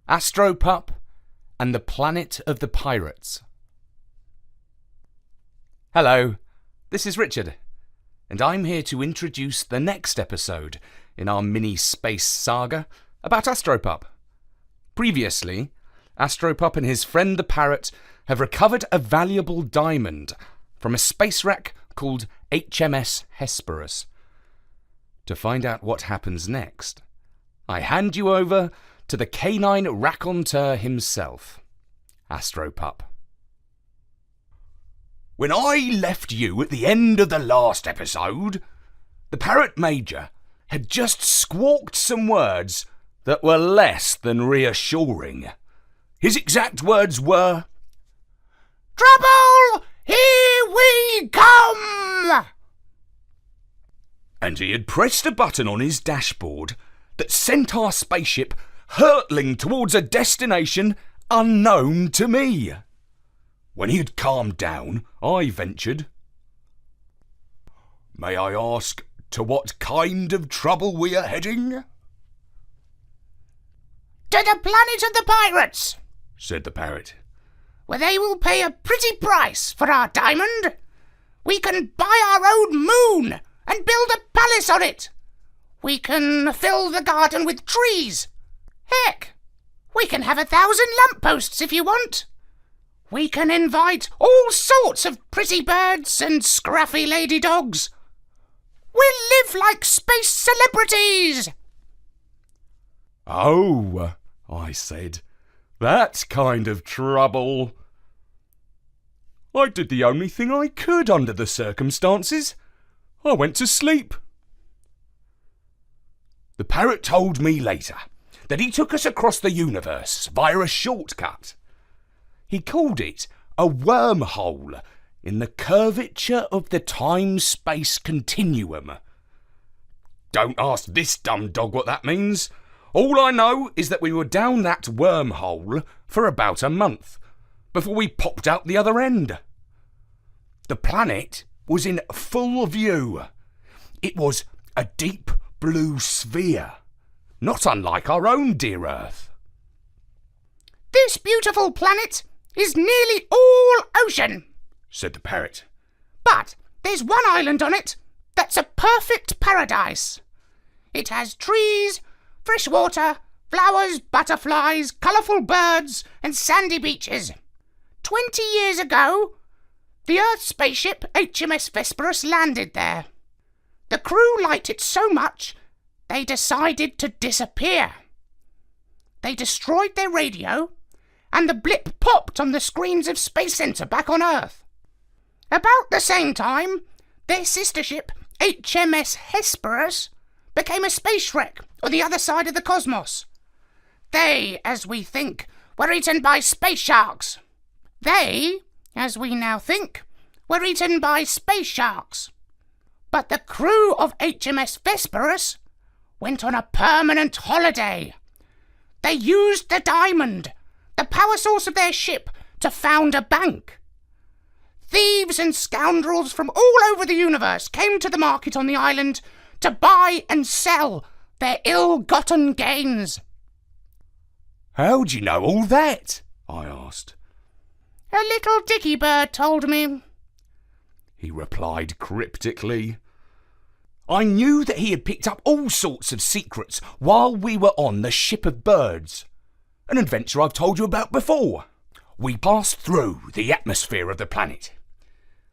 Astropup and the Planet of the Pirates. Hello, this is Richard, and I'm here to introduce the next episode in our mini-space saga about Astropup. Previously, Astropup and his friend the parrot have recovered a valuable diamond from a space wreck called HMS Hesperus. To find out what happens next, I hand you over to the canine raconteur himself, Astropup. When I left you at the end of the last episode, the Parrot Major had just squawked some words that were less than reassuring. His exact words were, "Trouble! Here we come!" And he had pressed a button on his dashboard that sent our spaceship hurtling towards a destination unknown to me. When he had calmed down, I ventured, "May I ask to what kind of trouble we are heading?" "To the planet of the pirates," said the parrot, "where they will pay a pretty price for our diamond. We can buy our own moon and build a palace on it. We can fill the garden with trees. Heck, we can have 1,000 lampposts if you want. We can invite all sorts of pretty birds and scruffy lady dogs. We'll live like space celebrities." "Oh," I said, "that kind of trouble." I did the only thing I could under the circumstances. I went to sleep. The parrot told me later that he took us across the universe via a shortcut. He called it a wormhole in the curvature of the time-space continuum. Don't ask this dumb dog what that means. All I know is that we were down that wormhole for about a month before we popped out the other end. The planet was in full view. It was a deep blue sphere, not unlike our own dear Earth. "This beautiful planet is nearly all ocean," said the parrot. "But there's one island on it that's a perfect paradise. It has trees, fresh water, flowers, butterflies, colourful birds, and sandy beaches. 20 years ago, the Earth spaceship HMS Hesperus landed there. The crew liked it so much, they decided to disappear. They destroyed their radio, and the blip popped on the screens of Space Center back on Earth. About the same time, their sister ship, HMS Hesperus, became a space wreck on the other side of the cosmos. They, as we think, were eaten by space sharks. They, as we now think, were eaten by space sharks. But the crew of HMS Hesperus went on a permanent holiday. They used the diamond, the power source of their ship, to found a bank. Thieves and scoundrels from all over the universe came to the market on the island to buy and sell their ill-gotten gains." "How do you know all that?" I asked. "A little dicky bird told me," he replied cryptically. I knew that he had picked up all sorts of secrets while we were on the Ship of Birds, an adventure I've told you about before. We passed through the atmosphere of the planet.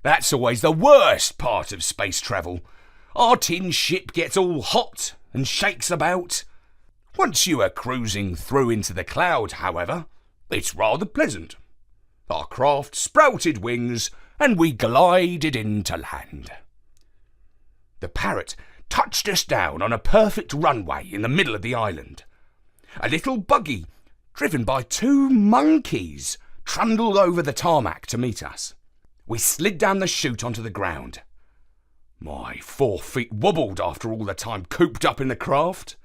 That's always the worst part of space travel. Our tin ship gets all hot and shakes about. Once you are cruising through into the cloud, however, it's rather pleasant. Our craft sprouted wings and we glided into land. The parrot touched us down on a perfect runway in the middle of the island. A little buggy, driven by 2 monkeys, trundled over the tarmac to meet us. We slid down the chute onto the ground. My 4 feet wobbled after all the time cooped up in the craft,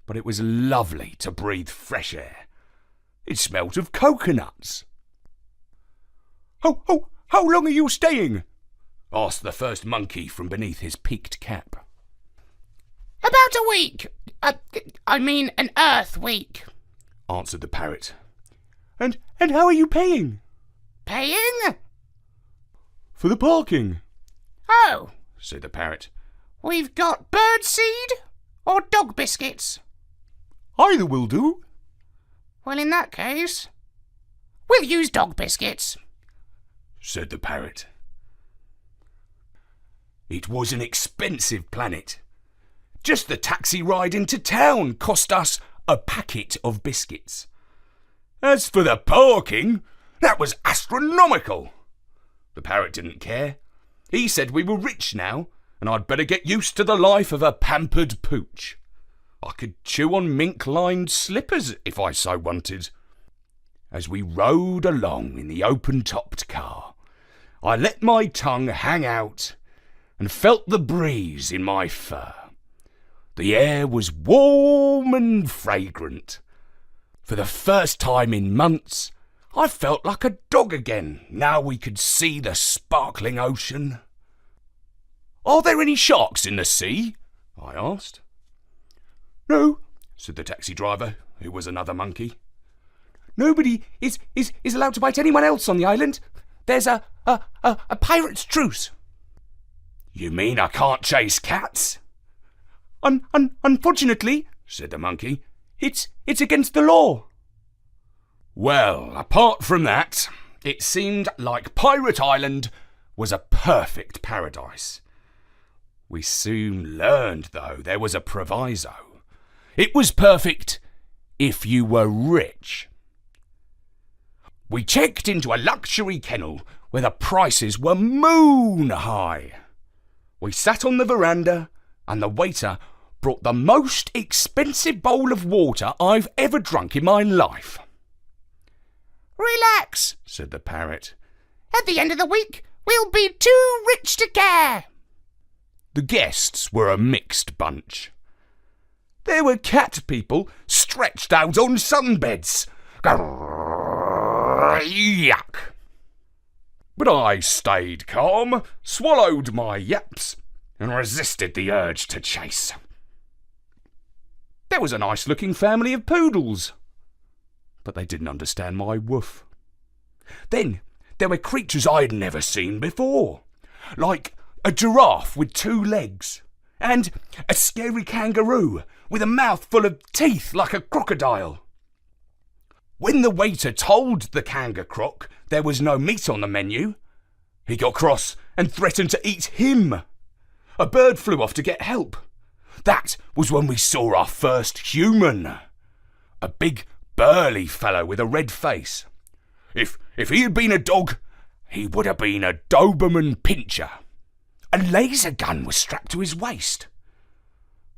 but it was lovely to breathe fresh air. It smelt of coconuts. How long are you staying?" asked the first monkey from beneath his peaked cap. "About a week. I mean an Earth week." answered the parrot. And how are you paying? Paying? For the parking. Oh, said the parrot. We've got birdseed or dog biscuits? Either will do. Well, in that case, we'll use dog biscuits, said the parrot. It was an expensive planet. Just the taxi ride into town cost us a packet of biscuits. As for the parking, that was astronomical. The parrot didn't care. He said we were rich now, and I'd better get used to the life of a pampered pooch. I could chew on mink-lined slippers if I so wanted. As we rode along in the open-topped car, I let my tongue hang out and felt the breeze in my fur. The air was warm and fragrant. For the first time in months, I felt like a dog again, now we could see the sparkling ocean. Are there any sharks in the sea? I asked. No, said the taxi driver, who was another monkey. Nobody is allowed to bite anyone else on the island. There's a pirate's truce. You mean I can't chase cats? Unfortunately, said the monkey, it's against the law. Well, apart from that, it seemed like Pirate Island was a perfect paradise. We soon learned, though, there was a proviso. It was perfect if you were rich. We checked into a luxury kennel where the prices were moon high. We sat on the veranda and the waiter brought the most expensive bowl of water I've ever drunk in my life. Relax, said the parrot. At the end of the week, we'll be too rich to care. The guests were a mixed bunch. There were cat people stretched out on sunbeds. Yuck! But I stayed calm, swallowed my yaps, and resisted the urge to chase. There was a nice-looking family of poodles, but they didn't understand my woof. Then there were creatures I'd never seen before, like a giraffe with 2 legs, and a scary kangaroo with a mouth full of teeth like a crocodile. When the waiter told the kangaroo there was no meat on the menu, he got cross and threatened to eat him. A bird flew off to get help. That was when we saw our first human. A big, burly fellow with a red face. If he had been a dog, he would have been a Doberman Pinscher. A laser gun was strapped to his waist.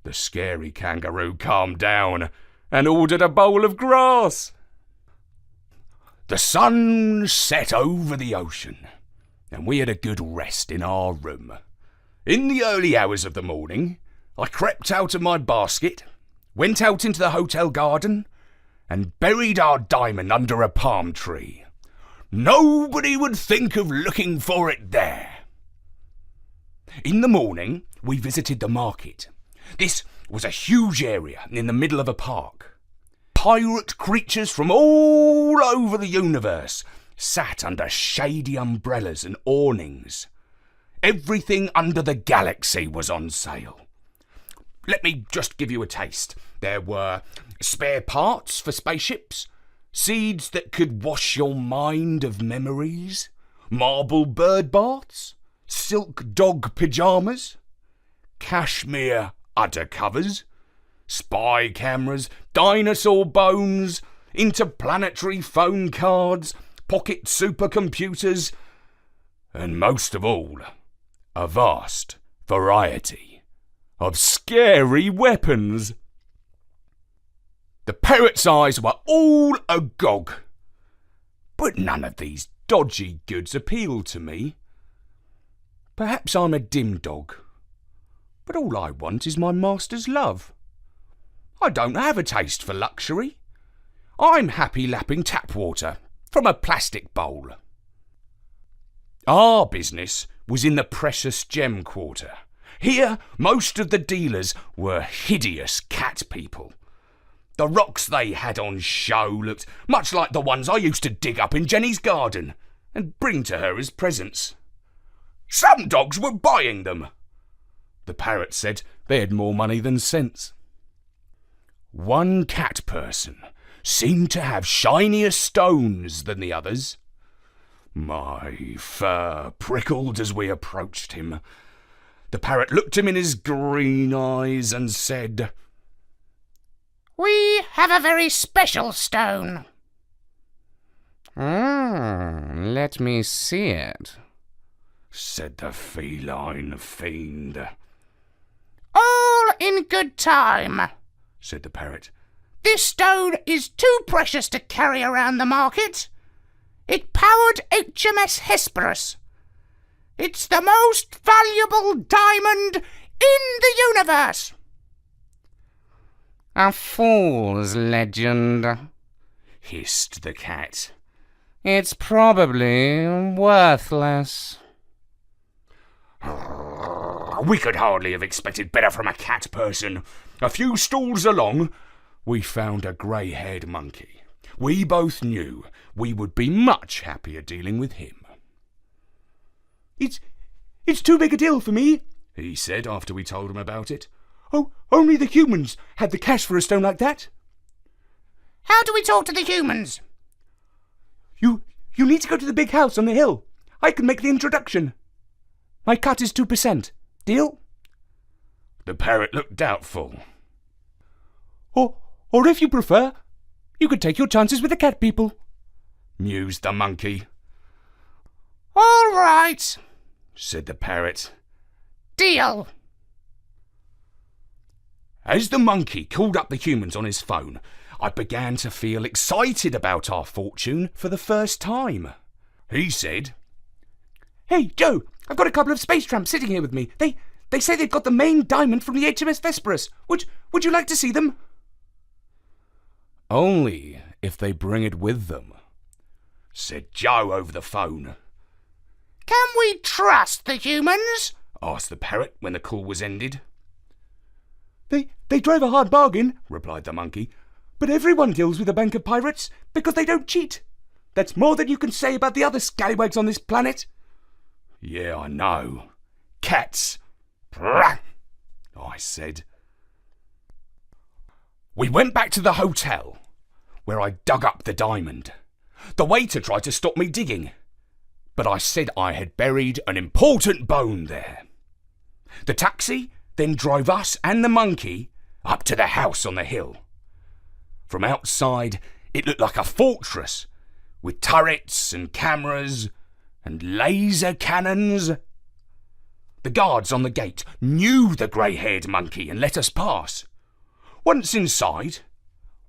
The scary kangaroo calmed down and ordered a bowl of grass. The sun set over the ocean, and we had a good rest in our room. In the early hours of the morning, I crept out of my basket, went out into the hotel garden, and buried our diamond under a palm tree. Nobody would think of looking for it there. In the morning, we visited the market. This was a huge area in the middle of a park. Pirate creatures from all over the universe sat under shady umbrellas and awnings. Everything under the galaxy was on sale. Let me just give you a taste. There were spare parts for spaceships, seeds that could wash your mind of memories, marble bird baths, silk dog pyjamas, cashmere udder covers, spy cameras, dinosaur bones, interplanetary phone cards, pocket supercomputers, and most of all, a vast variety of scary weapons. The parrot's eyes were all agog, but none of these dodgy goods appealed to me. Perhaps I'm a dim dog, but all I want is my master's love. I don't have a taste for luxury. I'm happy lapping tap water from a plastic bowl. Our business was in the precious gem quarter. Here, most of the dealers were hideous cat people. The rocks they had on show looked much like the ones I used to dig up in Jenny's garden and bring to her as presents. Some dogs were buying them. The parrot said they had more money than sense. One cat person seemed to have shinier stones than the others. My fur prickled as we approached him. The parrot looked him in his green eyes and said, We have a very special stone. Let me see it, said the feline fiend. All in good time, said the parrot. This stone is too precious to carry around the market. It powered HMS Hesperus. It's the most valuable diamond in the universe. A fool's legend, Hissed the cat. It's probably worthless. We could hardly have expected better from a cat person. A few stalls along, we found a grey-haired monkey. We both knew we would be much happier dealing with him. It's too big a deal for me, he said after we told him about it. Oh, only the humans had the cash for a stone like that. How do we talk to the humans? You need to go to the big house on the hill. I can make the introduction. My cut is 2%. Deal? The parrot looked doubtful. Or if you prefer, you could take your chances with the cat people, mused the monkey. All right, said the parrot. deal. As the monkey called up the humans on his phone, I began to feel excited about our fortune for the first time. He said, Hey, Joe, I've got a couple of space tramps sitting here with me. They say they've got the main diamond from the HMS Vesperus. Would you like to see them? Only if they bring it with them, said Joe over the phone. Can we trust the humans? Asked the parrot when the call was ended. They drive a hard bargain, replied the monkey, but everyone deals with a bank of pirates because they don't cheat. That's more than you can say about the other scallywags on this planet. Yeah, I know. Cats. Prah, I said. We went back to the hotel, where I dug up the diamond. The waiter tried to stop me digging, but I said I had buried an important bone there. The taxi then drove us and the monkey up to the house on the hill. From outside, it looked like a fortress, with turrets and cameras and laser cannons. The guards on the gate knew the grey-haired monkey and let us pass. Once inside,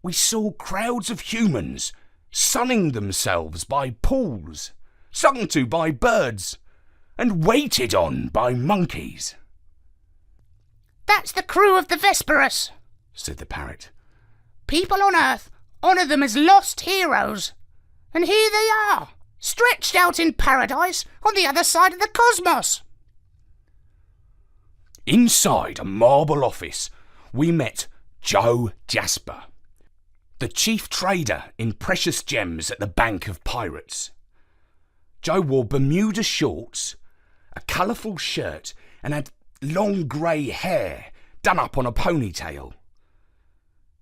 we saw crowds of humans sunning themselves by pools, sung to by birds, and waited on by monkeys. That's the crew of the Vesperus, said the parrot. People on Earth honour them as lost heroes. And here they are, stretched out in paradise on the other side of the cosmos. Inside a marble office, we met Joe Jasper, the chief trader in precious gems at the Bank of Pirates. Joe wore Bermuda shorts, a colourful shirt, and had long grey hair done up on a ponytail.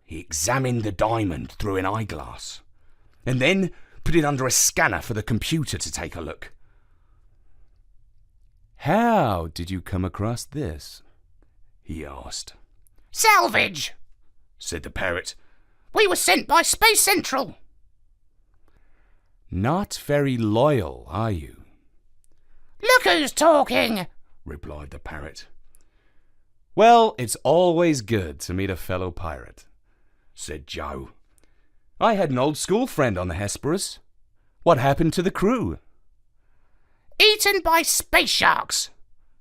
He examined the diamond through an eyeglass, and then put it under a scanner for the computer to take a look. How did you come across this? He asked. Salvage, said the parrot. We were sent by Space Central. Not very loyal, are you? Look who's talking, replied the parrot. Well, it's always good to meet a fellow pirate, said Joe. I had an old school friend on the Hesperus. What happened to the crew? Eaten by space sharks,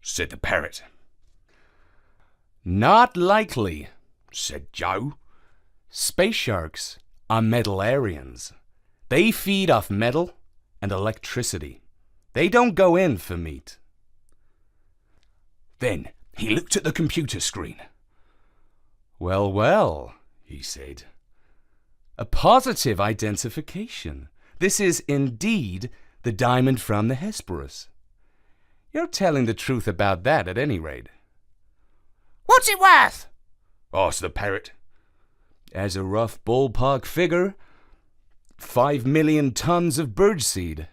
said the parrot. Not likely, said Joe. Space sharks are metallarians. They feed off metal and electricity. They don't go in for meat. Then he looked at the computer screen. Well, he said. A positive identification. This is indeed the diamond from the Hesperus. You're telling the truth about that at any rate. What's it worth? Asked the parrot. As a rough ballpark figure, 5 million tons of birdseed.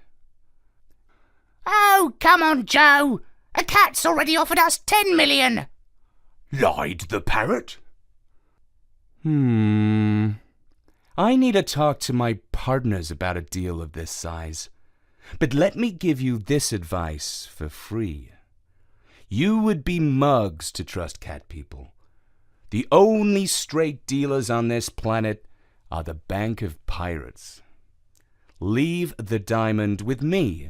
Oh, come on, Joe. A cat's already offered us 10 million. Lied the parrot. I need to talk to my partners about a deal of this size. But let me give you this advice for free. You would be mugs to trust cat people. The only straight dealers on this planet are the Bank of Pirates. Leave the diamond with me.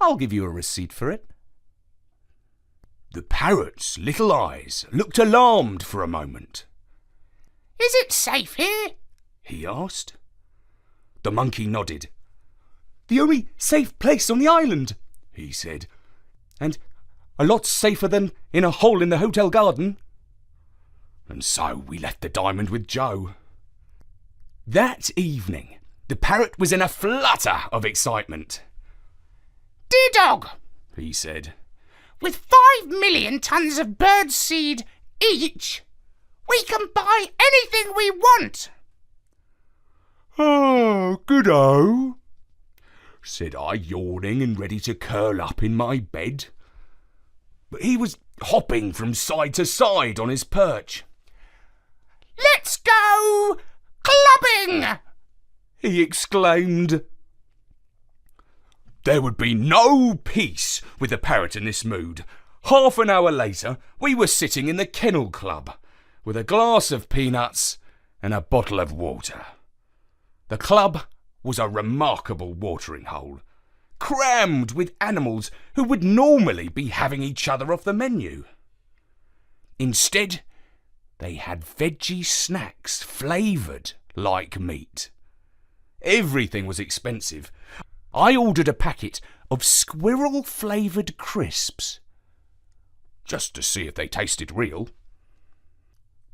I'll give you a receipt for it. The parrot's little eyes looked alarmed for a moment. Is it safe here? He asked. The monkey nodded. The only safe place on the island, he said. And a lot safer than in a hole in the hotel garden. And so we left the diamond with Joe. That evening, the parrot was in a flutter of excitement. Dear dog, He said. with 5 million tons of birdseed each, we can buy anything we want. Oh, good-o, said I, yawning and ready to curl up in my bed. But he was hopping from side to side on his perch. Let's go clubbing! He exclaimed. There would be no peace with the parrot in this mood. Half an hour later, we were sitting in the Kennel Club with a glass of peanuts and a bottle of water. The club was a remarkable watering hole, crammed with animals who would normally be having each other off the menu. Instead, they had veggie snacks flavoured like meat. Everything was expensive. I ordered a packet of squirrel-flavoured crisps, just to see if they tasted real.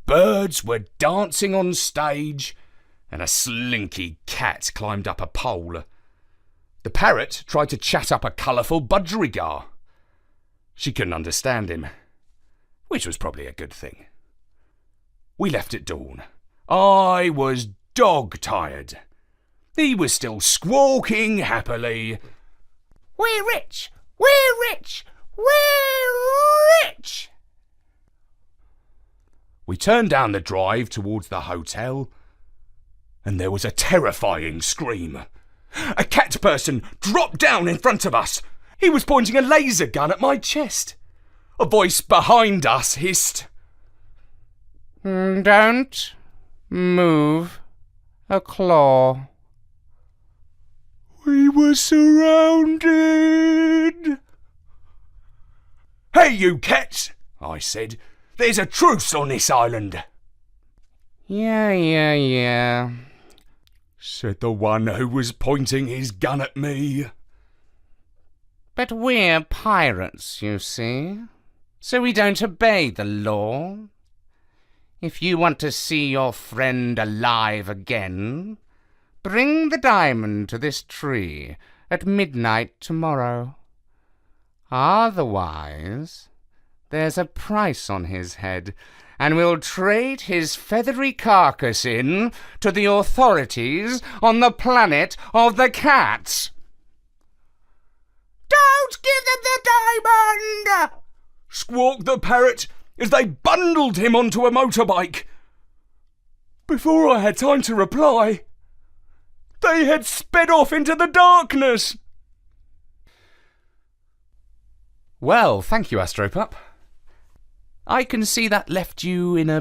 Birds were dancing on stage, and a slinky cat climbed up a pole. The parrot tried to chat up a colourful budgerigar. She couldn't understand him, which was probably a good thing. We left at dawn. I was dog-tired. He was still squawking happily. We're rich! We're rich! We're rich! We turned down the drive towards the hotel, and there was a terrifying scream. A cat person dropped down in front of us. He was pointing a laser gun at my chest. A voice behind us hissed, Don't move a claw. We were surrounded. Hey, you cats, I said. There's a truce on this island. Yeah, said the one who was pointing his gun at me. But we're pirates, you see, so we don't obey the law. If you want to see your friend alive again, bring the diamond to this tree at midnight tomorrow. Otherwise, there's a price on his head, and we'll trade his feathery carcass in to the authorities on the planet of the cats. Don't give them the diamond! Squawked the parrot as they bundled him onto a motorbike. Before I had time to reply, they had sped off into the darkness. Well, thank you, Astropup. I can see that left you in a